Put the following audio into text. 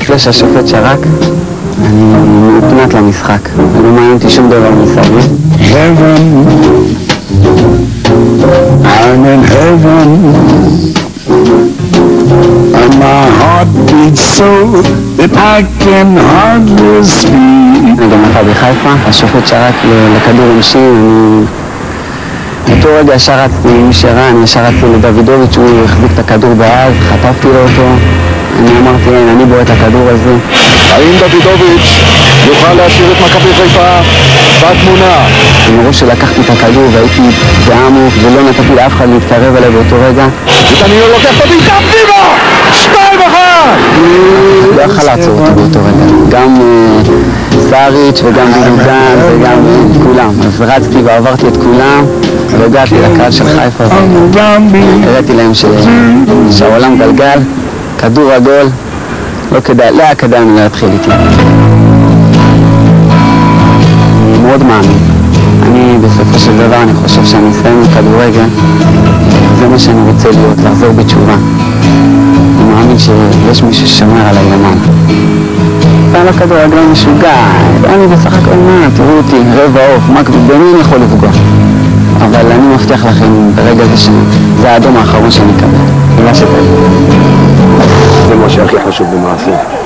פלאש השופט שרק, אני מופנת למשחק, ולא מעניין אותי שום דבר מסביב. Heaven, I'm in heaven, and my heart beats so that I can hardly speak. אני גם מכבי חיפה, השופט שרק לכדור עונשין, באותו רגע ישר רצתי עם שרה, אני ישר רצתי לדוידוביץ', הוא החזיק את הכדור ביד, חטפתי לו אותו, אני אמרתי, אני בועט את הכדור הזה. האם דוידוביץ' יוכל להשאיר את מכבי חיפה בתמונה? מראש שלקחתי את הכדור והייתי בעמוק ולא נתתי לאף אחד להתקרב אליי באותו רגע. ודניאל לוקח את הבעיטה פנימה! 2-1! לא יכול לעצור אותו באותו רגע. גם סאריץ' וגם דודן וגם כולם. אז רצתי ועברתי את כולם והגעתי לקהל של חיפה והראיתי להם שהעולם גלגל, כדור עגול, לא היה כדאי אני להתחיל איתי. אני מאוד מאמין. אני בסופו של דבר אני חושב שאני אסיים עם כדורגל, זה מה שאני רוצה להיות, לחזור בתשובה. אני מאמין שיש מישהו ששומר עליי למעלה. פעם הכדורגל משוגע, אני בסך הכל מה, תראו אותי, רבע עוף, במי אני יכול לפגוע? אבל אני מבטיח לכם ברגע זה שזה האדום האחרון שאני אקבל. זה מה שתגיד. זה מה שהכי חשוב במעשה.